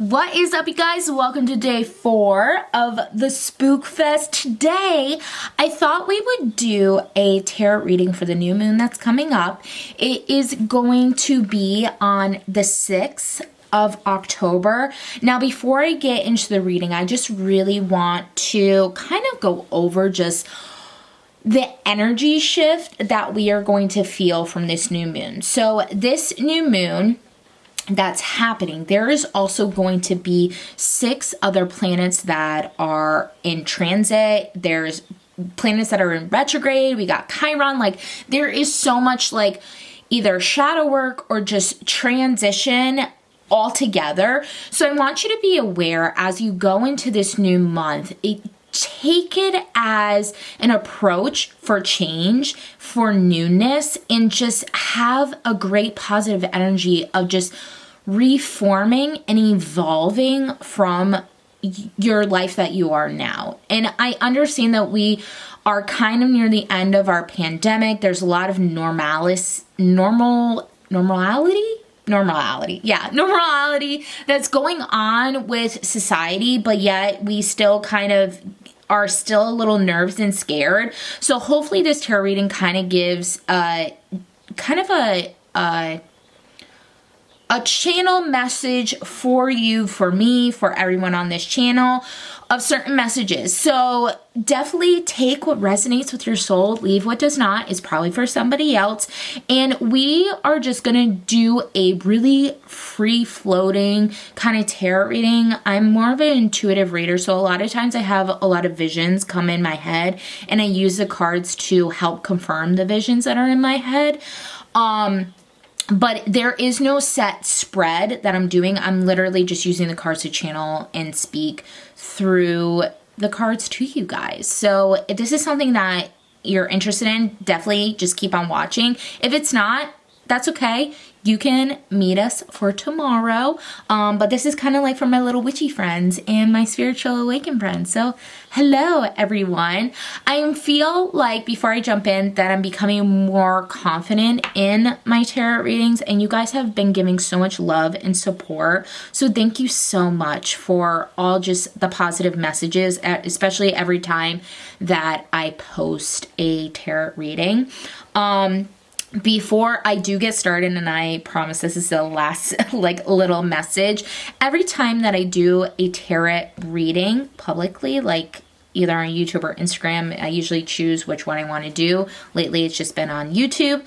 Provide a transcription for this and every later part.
What is up, you guys? Welcome to day 4 of the Spook Fest. Today, I thought we would do a tarot reading for the new moon that's coming up. It is going to be on the 6th of October. Now, before I get into the reading, I just really want to kind of go over just the energy shift that we are going to feel from this new moon. So this new moon that's happening, there is also going to be 6 other planets that are in transit. There's planets that are in retrograde. We got Chiron. Like, there is so much like either shadow work or just transition altogether. So I want you to be aware as you go into this new month, take it as an approach for change, for newness, and just have a great positive energy of just reforming and evolving from your life that you are now. And I understand that we are kind of near the end of our pandemic. There's a lot of normality that's going on with society, but yet we still kind of are still a little nervous and scared. So hopefully this tarot reading kind of gives a channel message for you, for me, for everyone on this channel of certain messages. So definitely take what resonates with your soul, leave what does not. It's probably for somebody else. And we are just going to do a really free-floating kind of tarot reading. I'm more of an intuitive reader, so a lot of times I have a lot of visions come in my head, and I use the cards to help confirm the visions that are in my head. But there is no set spread that I'm doing. I'm literally just using the cards to channel and speak through the cards to you guys. So if this is something that you're interested in, definitely just keep on watching. If it's not, that's okay. You can meet us for tomorrow. But this is kind of like for my little witchy friends and my spiritual awakened friends. So hello, everyone. I feel like before I jump in that I'm becoming more confident in my tarot readings, and you guys have been giving so much love and support. So thank you so much for all just the positive messages, especially every time that I post a tarot reading. Before I do get started, and I promise this is the last like little message, every time that I do a tarot reading publicly, like either on YouTube or Instagram, I usually choose which one I want to do. Lately, it's just been on YouTube.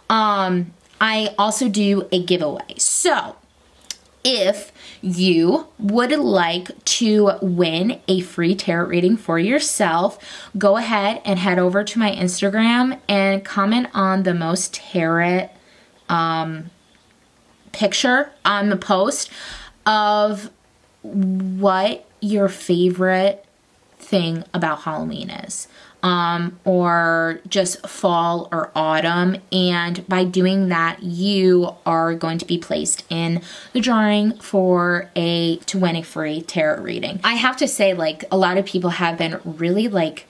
I also do a giveaway. So if you would like to win a free tarot reading for yourself, go ahead and head over to my Instagram and comment on the most tarot picture on the post of what your favorite thing about Halloween is. Or just fall or autumn, and by doing that you are going to be placed in the drawing to win a free tarot reading. I have to say, like, a lot of people have been really like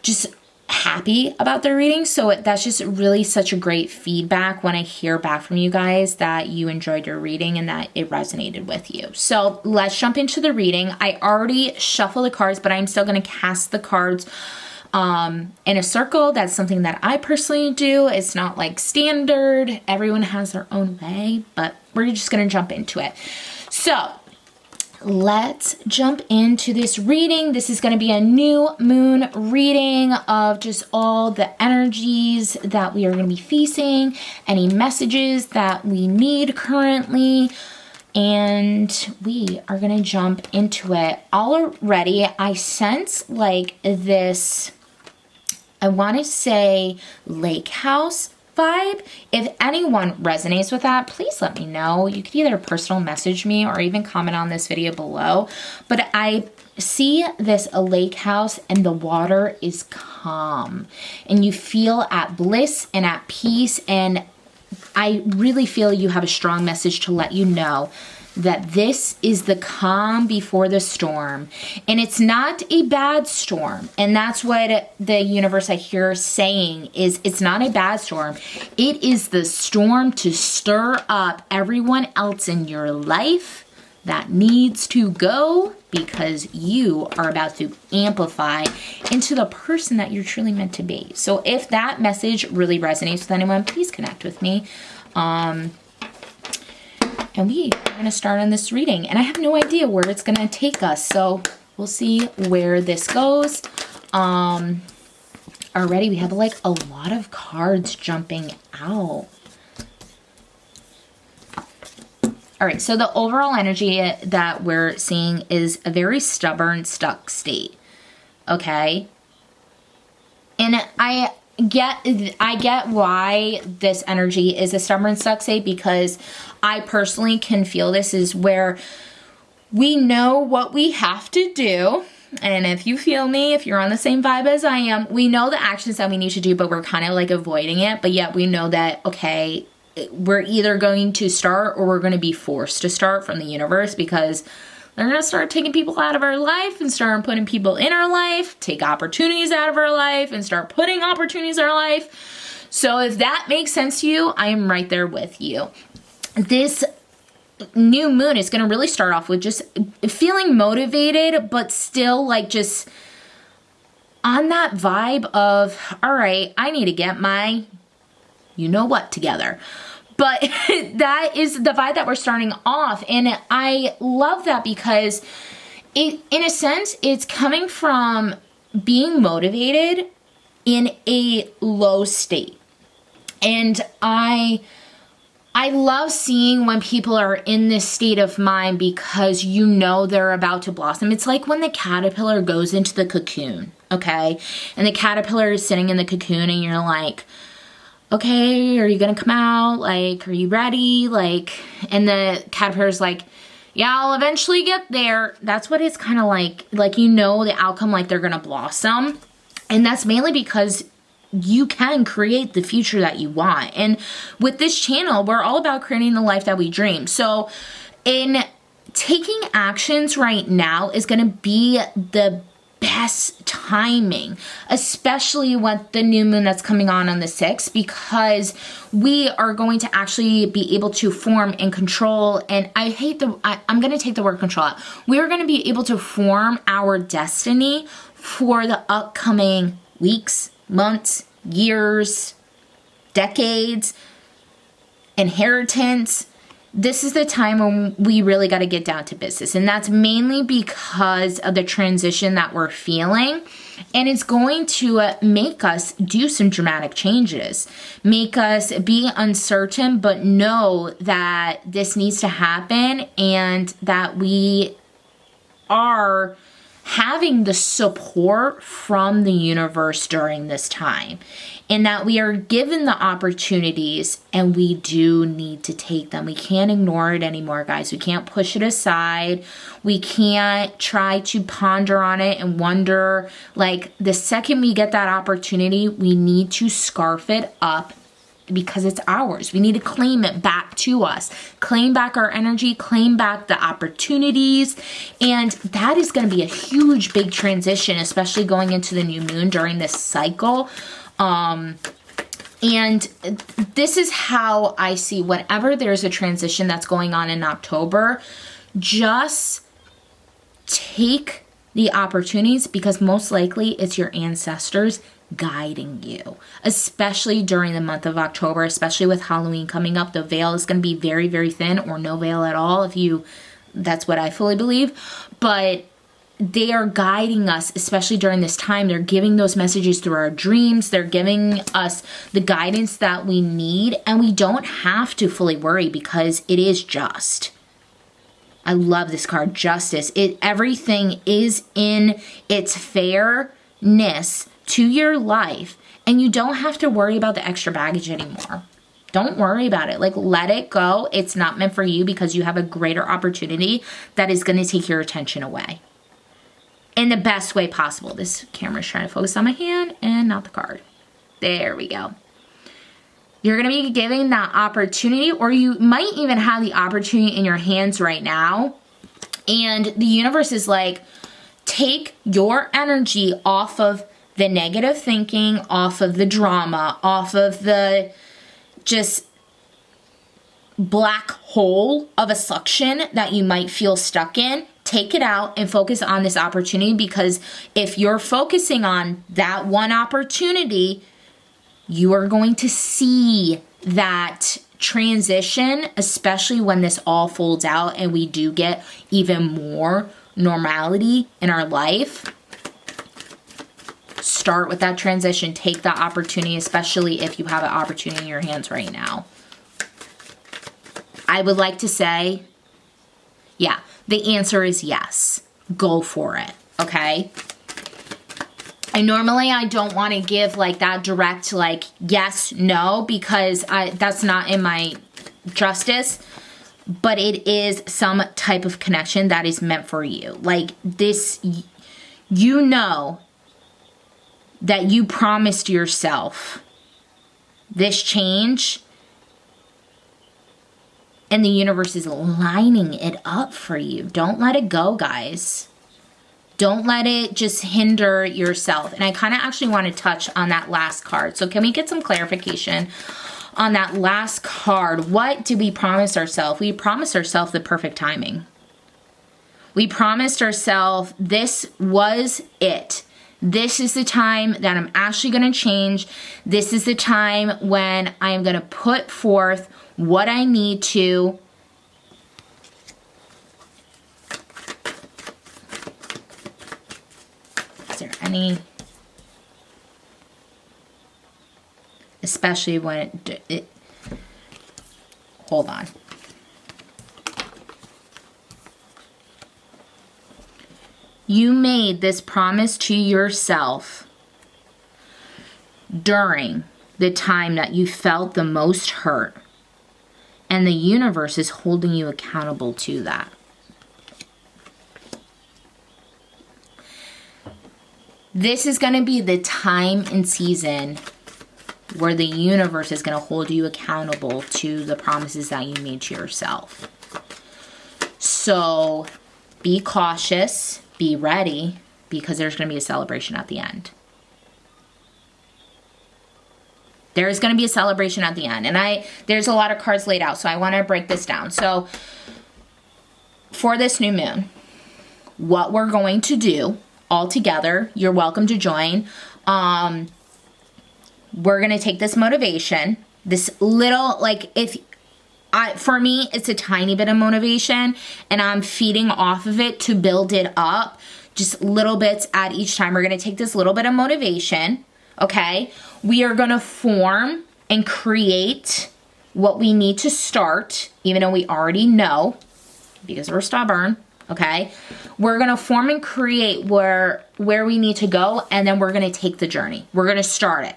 just happy about their readings, so that's just really such a great feedback when I hear back from you guys that you enjoyed your reading and that it resonated with you. So let's jump into the reading. I already shuffled the cards, but I'm still going to cast the cards in a circle. That's something that I personally do. It's not like standard. Everyone has their own way, but we're just going to jump into it. So let's jump into this reading. This is going to be a new moon reading of just all the energies that we are going to be facing, any messages that we need currently, and we are going to jump into it. Already, I sense like this, I want to say lake house vibe. If anyone resonates with that, please let me know. You could either personal message me or even comment on this video below. But I see this lake house and the water is calm and you feel at bliss and at peace, and I really feel you have a strong message to let you know that this is the calm before the storm, and it's not a bad storm. And that's what the universe I hear saying is, it's not a bad storm. It is the storm to stir up everyone else in your life that needs to go because you are about to amplify into the person that you're truly meant to be. So if that message really resonates with anyone, please connect with me. And we are going to start on this reading. And I have no idea where it's going to take us. So we'll see where this goes. Already we have like a lot of cards jumping out. All right, so the overall energy that we're seeing is a very stubborn, stuck state, okay? And I get why this energy is a stubborn, stuck state, because I personally can feel this is where we know what we have to do. And if you feel me, if you're on the same vibe as I am, we know the actions that we need to do, but we're kind of like avoiding it. But yet we know that, okay, we're either going to start or we're going to be forced to start from the universe, because they're going to start taking people out of our life and start putting people in our life, take opportunities out of our life and start putting opportunities in our life. So if that makes sense to you, I am right there with you. This new moon is going to really start off with just feeling motivated, but still like just on that vibe of, all right, I need to get my you know what together. But that is the vibe that we're starting off. And I love that because it, in a sense, it's coming from being motivated in a low state. And I love seeing when people are in this state of mind, because you know they're about to blossom. It's like when the caterpillar goes into the cocoon, okay? And the caterpillar is sitting in the cocoon and you're like, okay, are you gonna come out? Like, are you ready? Like, and the caterpillar's like, yeah, I'll eventually get there. That's what it's kind of like, you know, the outcome, like they're gonna blossom. And that's mainly because you can create the future that you want. And with this channel, we're all about creating the life that we dream. So in taking actions right now is gonna be the best timing, especially with the new moon that's coming on the 6th, because we are going to actually be able to form and control, and I'm going to take the word control out. We are going to be able to form our destiny for the upcoming weeks, months, years, decades, inheritance. This is the time when we really got to get down to business. And that's mainly because of the transition that we're feeling. And it's going to make us do some dramatic changes, make us be uncertain, but know that this needs to happen and that we are having the support from the universe during this time, and that we are given the opportunities and we do need to take them. We can't ignore it anymore, guys. We can't push it aside. We can't try to ponder on it and wonder. Like, the second we get that opportunity, we need to scarf it up, because it's ours. We need to claim it back to us. Claim back our energy, claim back the opportunities. And that is going to be a huge, big transition, especially going into the new moon during this cycle. And this is how I see whenever there's a transition that's going on in October, just take the opportunities, because most likely it's your ancestors guiding you, especially during the month of October, especially with Halloween coming up. The veil is going to be very, very thin, or no veil at all, that's what I fully believe. But they are guiding us, especially during this time. They're giving those messages through our dreams. They're giving us the guidance that we need, and we don't have to fully worry, because it is just. I love this card, Justice. Everything is in its fairness to your life, and you don't have to worry about the extra baggage anymore. Don't worry about it. Like, let it go. It's not meant for you, because you have a greater opportunity that is going to take your attention away in the best way possible. This camera's trying to focus on my hand and not the card. There we go. You're going to be giving that opportunity, or you might even have the opportunity in your hands right now. And the universe is like, take your energy off of the negative thinking, off of the drama, off of the just black hole of a suction that you might feel stuck in, take it out and focus on this opportunity, because if you're focusing on that one opportunity, you are going to see that transition, especially when this all folds out and we do get even more normality in our life. Start with that transition. Take that opportunity, especially if you have an opportunity in your hands right now. I would like to say, yeah, the answer is yes. Go for it, okay? And normally I don't want to give like that direct like yes, no, because that's not in my justice, but it is some type of connection that is meant for you. Like this, you know that you promised yourself this change, and the universe is lining it up for you. Don't let it go, guys. Don't let it just hinder yourself. And I kind of actually want to touch on that last card. So can we get some clarification on that last card? What did we promise ourselves? We promised ourselves the perfect timing. We promised ourselves this was it. This is the time that I'm actually going to change. This is the time when I am going to put forth what I need to. Is there any, especially when it hold on. You made this promise to yourself during the time that you felt the most hurt. And the universe is holding you accountable to that. This is going to be the time and season where the universe is going to hold you accountable to the promises that you made to yourself. So be cautious, be ready, because there's going to be a celebration at the end. There's going to be a celebration at the end. And there's a lot of cards laid out, so I want to break this down. So for this new moon, what we're going to do all together, you're welcome to join. We're going to take this motivation, this little, like for me, it's a tiny bit of motivation, and I'm feeding off of it to build it up, just little bits at each time. We're going to take this little bit of motivation. Okay, we are going to form and create what we need to start, even though we already know, because we're stubborn, okay? We're going to form and create where we need to go, and then we're going to take the journey. We're going to start it.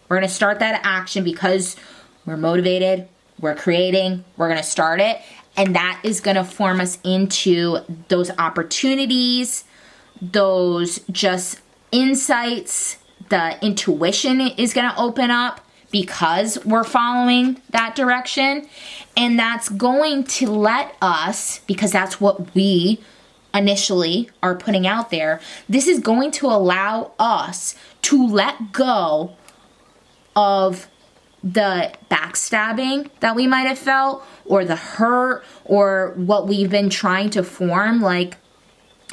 We're going to start that action because we're motivated, we're creating, we're going to start it, and that is going to form us into those opportunities, those just insights. The intuition is going to open up because we're following that direction. And that's going to let us, because that's what we initially are putting out there, this is going to allow us to let go of the backstabbing that we might have felt, or the hurt, or what we've been trying to form. Like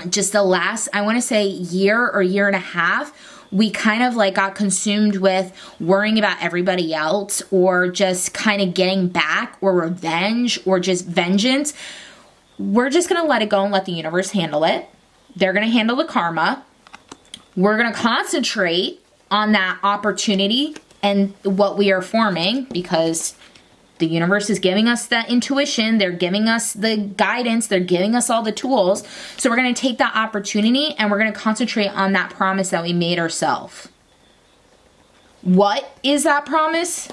just the last, I want to say year or year and a half, we kind of like got consumed with worrying about everybody else, or just kind of getting back, or revenge, or just vengeance. We're just going to let it go and let the universe handle it. They're going to handle the karma. We're going to concentrate on that opportunity and what we are forming, because the universe is giving us that intuition. They're giving us the guidance. They're giving us all the tools. So we're going to take that opportunity and we're going to concentrate on that promise that we made ourselves. What is that promise?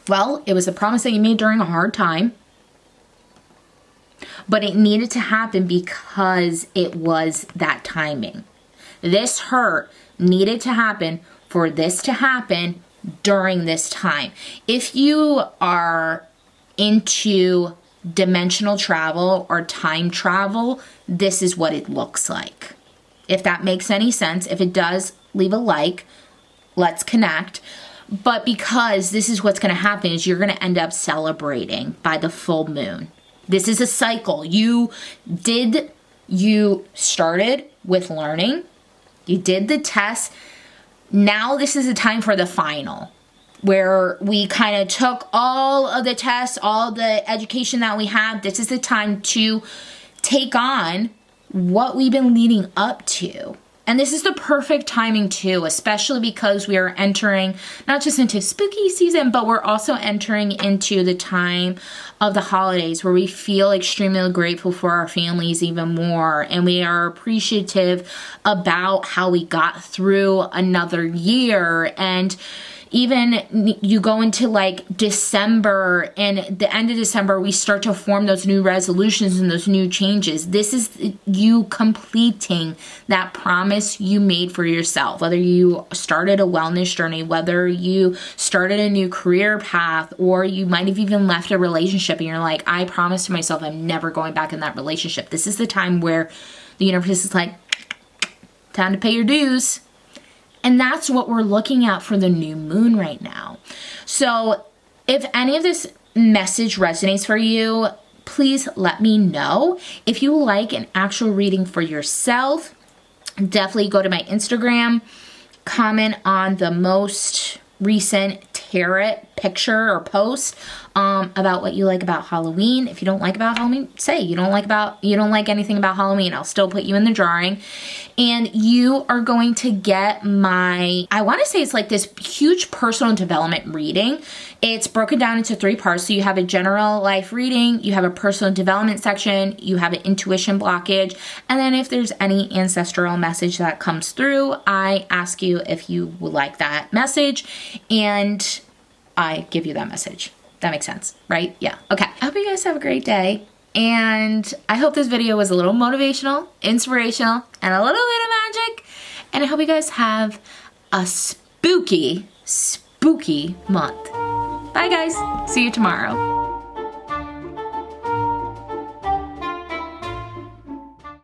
Well, it was a promise that you made during a hard time, but it needed to happen because it was that timing. This hurt needed to happen for this to happen during this time. If you are into dimensional travel or time travel, this is what it looks like. If that makes any sense, if it does, leave a like. Let's connect. But because this is what's going to happen is you're going to end up celebrating by the full moon. This is a cycle. You started with learning. You did the test. Now this is the time for the final, where we kind of took all of the tests, all the education that we have. This is the time to take on what we've been leading up to. And this is the perfect timing too, especially because we are entering not just into spooky season, but we're also entering into the time of the holidays where we feel extremely grateful for our families even more. And we are appreciative about how we got through another year. And even you go into like December, and the end of December, we start to form those new resolutions and those new changes. This is you completing that promise you made for yourself, whether you started a wellness journey, whether you started a new career path, or you might have even left a relationship and you're like, I promised to myself I'm never going back in that relationship. This is the time where the universe is like, time to pay your dues. And that's what we're looking at for the new moon right now. So if any of this message resonates for you, please let me know. If you like an actual reading for yourself, definitely go to my Instagram, comment on the most recent tarot picture or post about what you like about Halloween. If you don't like about Halloween, say you don't like anything about Halloween. I'll still put you in the drawing. And you are going to get my, I want to say it's like this huge personal development reading. It's broken down into 3 parts. So you have a general life reading, you have a personal development section, you have an intuition blockage, and then if there's any ancestral message that comes through, I ask you if you would like that message, and I give you that message. That makes sense, right? Yeah. Okay. I hope you guys have a great day. And I hope this video was a little motivational, inspirational, and a little bit of magic. And I hope you guys have a spooky, spooky month. Bye guys. See you tomorrow.